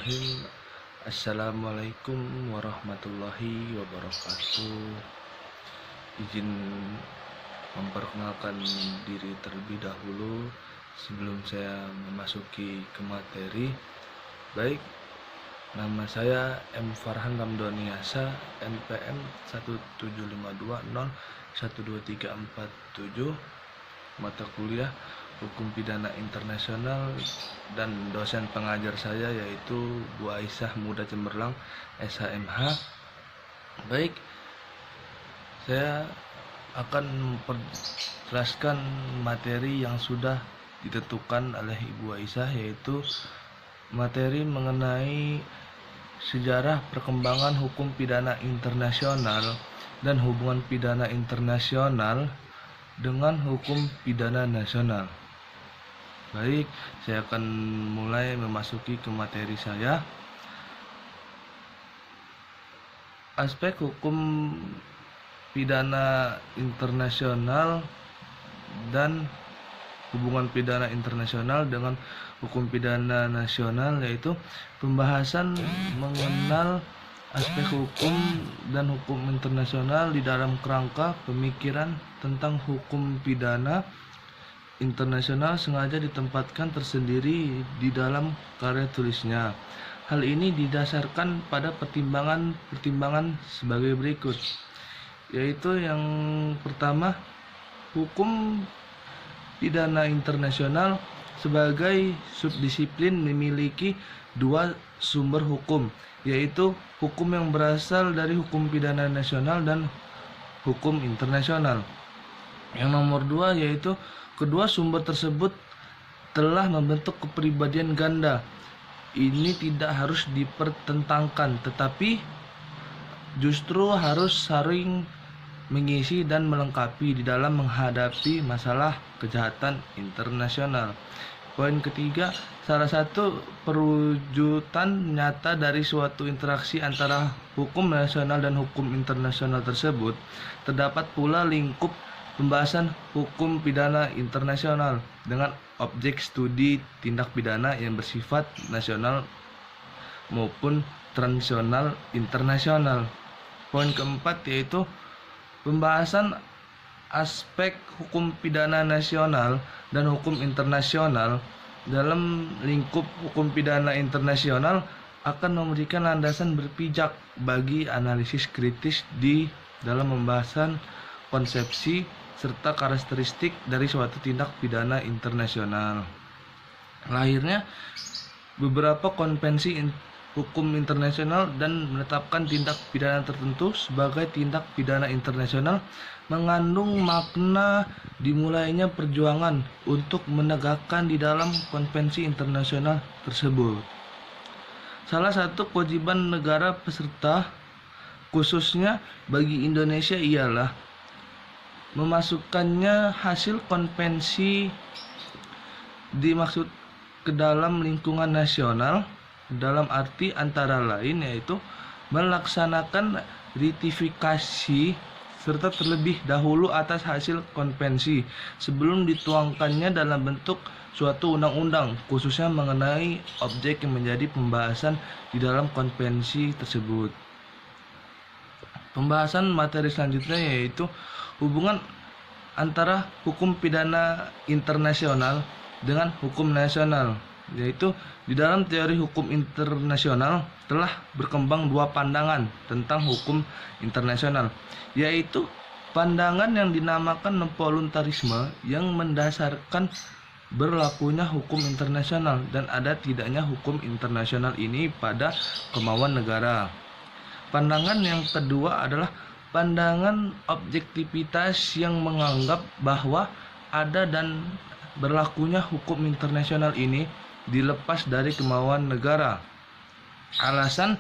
Bismillahirrahmanirrahim. Assalamualaikum warahmatullahi wabarakatuh. Izin memperkenalkan diri terlebih dahulu sebelum saya memasuki ke materi. Baik, nama saya M. Farhan Ramdhaniasa, NPM 17520123447, mata kuliah Hukum Pidana Internasional, dan dosen pengajar saya yaitu Bu Aisyah Muda Cemerlang, SHMH. Baik, saya akan memperjelaskan materi yang sudah ditentukan oleh Ibu Aisyah, yaitu materi mengenai sejarah perkembangan hukum pidana internasional dan hubungan pidana internasional dengan hukum pidana nasional. Baik, saya akan mulai memasuki ke materi saya. Aspek hukum pidana internasional dan hubungan pidana internasional dengan hukum pidana nasional, yaitu pembahasan mengenal aspek hukum dan hukum internasional di dalam kerangka pemikiran tentang hukum pidana internasional sengaja ditempatkan tersendiri di dalam karya tulisnya. Hal ini didasarkan pada pertimbangan sebagai berikut, yaitu yang pertama, hukum pidana internasional sebagai subdisiplin memiliki dua sumber hukum, yaitu hukum yang berasal dari hukum pidana nasional dan hukum internasional. Yang nomor dua, yaitu kedua sumber tersebut telah membentuk kepribadian ganda. Ini tidak harus dipertentangkan, tetapi justru harus saling mengisi dan melengkapi di dalam menghadapi masalah kejahatan internasional. Poin ketiga, salah satu perwujudan nyata dari suatu interaksi antara hukum nasional dan hukum internasional tersebut, terdapat pula lingkup pembahasan hukum pidana internasional dengan objek studi tindak pidana yang bersifat nasional maupun transnasional internasional. Poin keempat, yaitu pembahasan aspek hukum pidana nasional dan hukum internasional dalam lingkup hukum pidana internasional akan memberikan landasan berpijak bagi analisis kritis di dalam pembahasan konsepsi serta karakteristik dari suatu tindak pidana internasional. Lahirnya beberapa konvensi hukum internasional dan menetapkan tindak pidana tertentu sebagai tindak pidana internasional mengandung makna dimulainya perjuangan untuk menegakkan di dalam konvensi internasional tersebut. Salah satu kewajiban negara peserta, khususnya bagi Indonesia, ialah memasukkannya hasil konvensi dimaksud ke dalam lingkungan nasional, dalam arti antara lain yaitu melaksanakan ratifikasi serta terlebih dahulu atas hasil konvensi sebelum dituangkannya dalam bentuk suatu undang-undang, khususnya mengenai objek yang menjadi pembahasan di dalam konvensi tersebut. Pembahasan materi selanjutnya yaitu hubungan antara hukum pidana internasional dengan hukum nasional, yaitu di dalam teori hukum internasional telah berkembang dua pandangan tentang hukum internasional, yaitu pandangan yang dinamakan voluntarisme yang mendasarkan berlakunya hukum internasional dan ada tidaknya hukum internasional ini pada kemauan negara. Pandangan yang kedua adalah pandangan objektivitas yang menganggap bahwa ada dan berlakunya hukum internasional ini dilepas dari kemauan negara. Alasan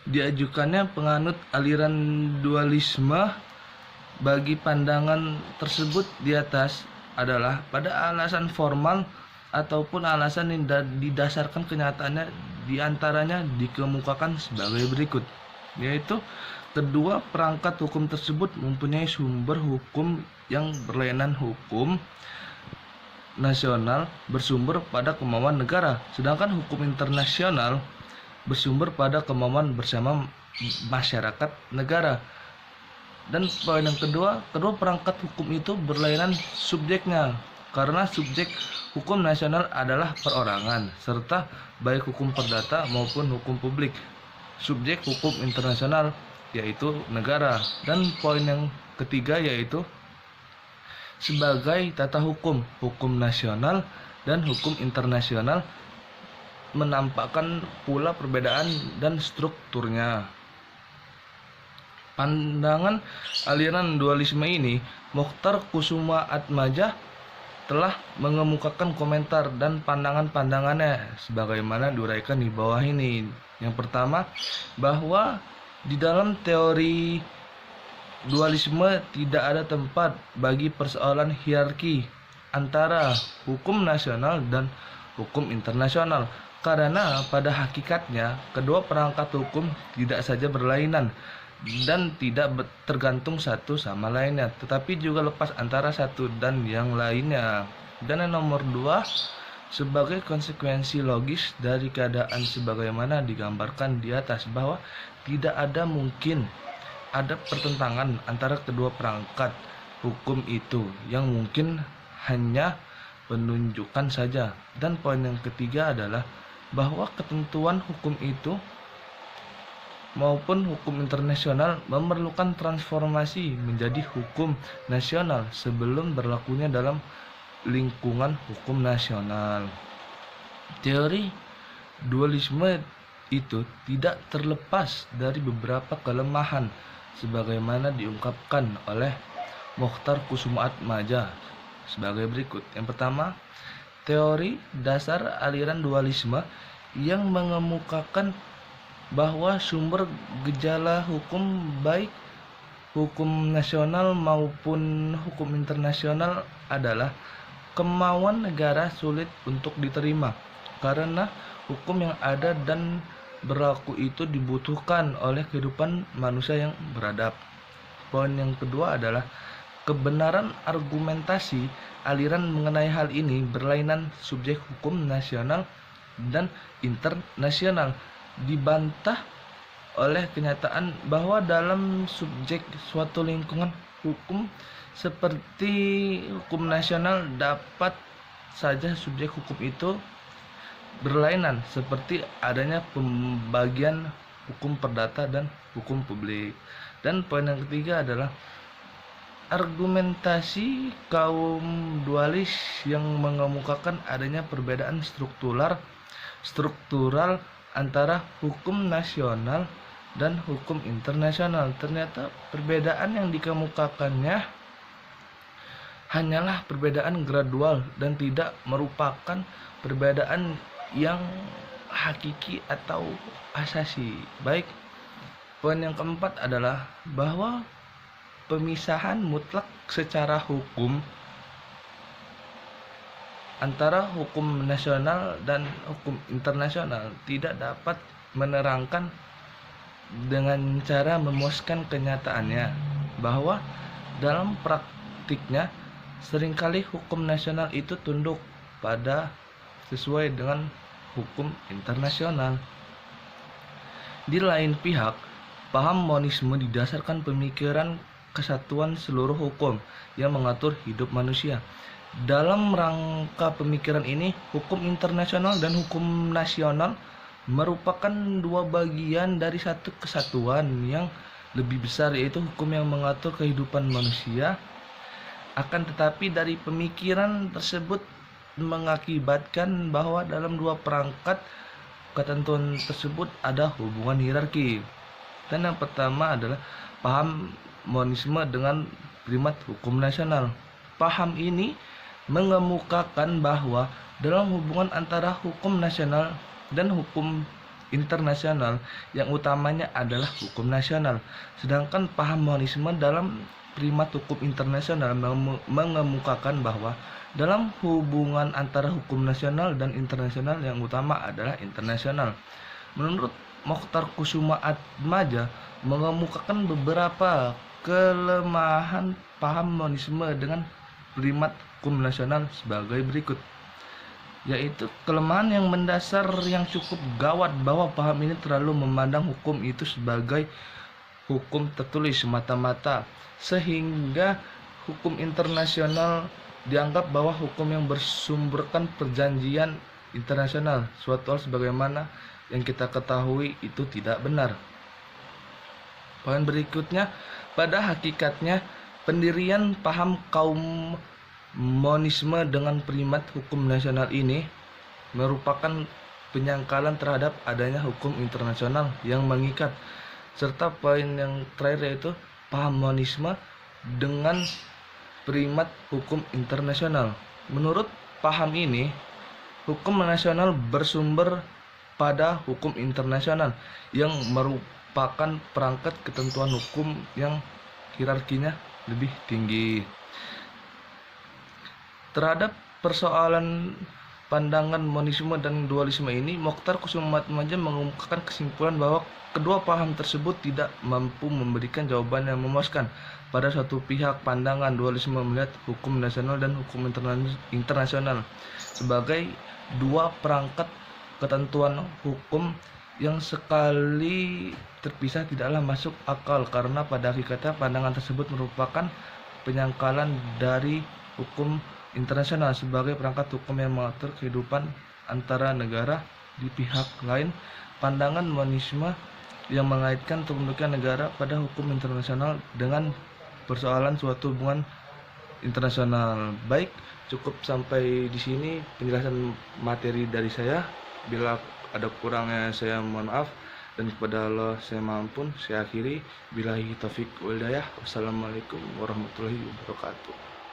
diajukannya penganut aliran dualisme bagi pandangan tersebut di atas adalah pada alasan formal ataupun alasan yang didasarkan kenyataannya, diantaranya dikemukakan sebagai berikut, yaitu kedua perangkat hukum tersebut mempunyai sumber hukum yang berlainan. Hukum nasional bersumber pada kemauan negara, sedangkan hukum internasional bersumber pada kemauan bersama masyarakat negara. Dan poin yang kedua perangkat hukum itu berlainan subjeknya, karena subjek hukum nasional adalah perorangan, serta baik hukum perdata maupun hukum publik. Subjek hukum internasional yaitu negara. Dan poin yang ketiga yaitu sebagai tata hukum nasional dan hukum internasional menampakkan pula perbedaan dan strukturnya. Pandangan aliran dualisme ini, Mokhtar Kusumaatmadja telah mengemukakan komentar dan pandangan-pandangannya sebagaimana diuraikan di bawah ini. Yang pertama, bahwa di dalam teori dualisme tidak ada tempat bagi persoalan hierarki antara hukum nasional dan hukum internasional, karena pada hakikatnya kedua perangkat hukum tidak saja berlainan dan tidak tergantung satu sama lainnya, tetapi juga lepas antara satu dan yang lainnya. Dan yang nomor dua, sebagai konsekuensi logis dari keadaan sebagaimana digambarkan di atas, bahwa tidak ada mungkin ada pertentangan antara kedua perangkat hukum itu, yang mungkin hanya penunjukan saja. Dan poin yang ketiga adalah bahwa ketentuan hukum itu maupun hukum internasional memerlukan transformasi menjadi hukum nasional sebelum berlakunya dalam lingkungan hukum nasional. Teori dualisme itu tidak terlepas dari beberapa kelemahan sebagaimana diungkapkan oleh Mokhtar Kusumaatmadja sebagai berikut. Yang pertama, teori dasar aliran dualisme yang mengemukakan bahwa sumber gejala hukum baik hukum nasional maupun hukum internasional adalah kemauan negara sulit untuk diterima, karena hukum yang ada dan berlaku itu dibutuhkan oleh kehidupan manusia yang beradab. Poin yang kedua adalah kebenaran argumentasi aliran mengenai hal ini berlainan subjek hukum nasional dan internasional, dibantah oleh kenyataan bahwa dalam subjek suatu lingkungan hukum seperti hukum nasional dapat saja subjek hukum itu berlainan, seperti adanya pembagian hukum perdata dan hukum publik. Dan poin yang ketiga adalah argumentasi kaum dualis yang mengemukakan adanya perbedaan struktural antara hukum nasional dan hukum internasional. Ternyata perbedaan yang dikemukakannya hanyalah perbedaan gradual dan tidak merupakan perbedaan yang hakiki atau asasi. Baik, poin yang keempat adalah bahwa pemisahan mutlak secara hukum antara hukum nasional dan hukum internasional tidak dapat menerangkan dengan cara memuaskan kenyataannya, bahwa dalam praktiknya seringkali hukum nasional itu tunduk pada sesuai dengan hukum internasional. Di lain pihak, paham monisme didasarkan pemikiran kesatuan seluruh hukum yang mengatur hidup manusia. Dalam rangka pemikiran ini, hukum internasional dan hukum nasional merupakan dua bagian dari satu kesatuan yang lebih besar, yaitu hukum yang mengatur kehidupan manusia. Akan tetapi dari pemikiran tersebut mengakibatkan bahwa dalam dua perangkat ketentuan tersebut ada hubungan hierarki. Dan yang pertama adalah paham monisme dengan primat hukum nasional. Paham ini mengemukakan bahwa dalam hubungan antara hukum nasional dan hukum internasional yang utamanya adalah hukum nasional, sedangkan paham monisme dalam primat hukum internasional mengemukakan bahwa dalam hubungan antara hukum nasional dan internasional yang utama adalah internasional. Menurut Mokhtar Kusumaatmadja mengemukakan beberapa kelemahan paham monisme dengan primat hukum nasional sebagai berikut. yaitu kelemahan yang mendasar yang cukup gawat bahwa paham ini terlalu memandang hukum itu sebagai hukum tertulis semata-mata, sehingga hukum internasional dianggap bahwa hukum yang bersumberkan perjanjian internasional, suatu hal sebagaimana yang kita ketahui itu tidak benar. Poin berikutnya, pada hakikatnya pendirian paham kaum monisme dengan primat hukum nasional ini merupakan penyangkalan terhadap adanya hukum internasional yang mengikat, serta poin yang terakhir yaitu paham monisme dengan primat hukum internasional. Menurut paham ini, hukum nasional bersumber pada hukum internasional yang merupakan perangkat ketentuan hukum yang hierarkinya lebih tinggi. Terhadap persoalan pandangan monisme dan dualisme ini, Mokhtar Kusumaatmadja mengungkapkan kesimpulan bahwa kedua paham tersebut tidak mampu memberikan jawaban yang memuaskan. Pada satu pihak, pandangan dualisme melihat hukum nasional dan hukum internasional sebagai dua perangkat ketentuan hukum yang sekali terpisah tidaklah masuk akal, karena pada hakikatnya pandangan tersebut merupakan penyangkalan dari hukum internasional sebagai perangkat hukum yang mengatur kehidupan antara negara. Di pihak lain, pandangan monisme yang mengaitkan pembentukan negara pada hukum internasional dengan persoalan suatu hubungan internasional. Baik, cukup sampai di sini penjelasan materi dari saya. Bila ada kurangnya saya mohon maaf, dan kepada Allah saya mampun. Saya akhiri, billahi taufik wal hidayah. Wassalamualaikum warahmatullahi wabarakatuh.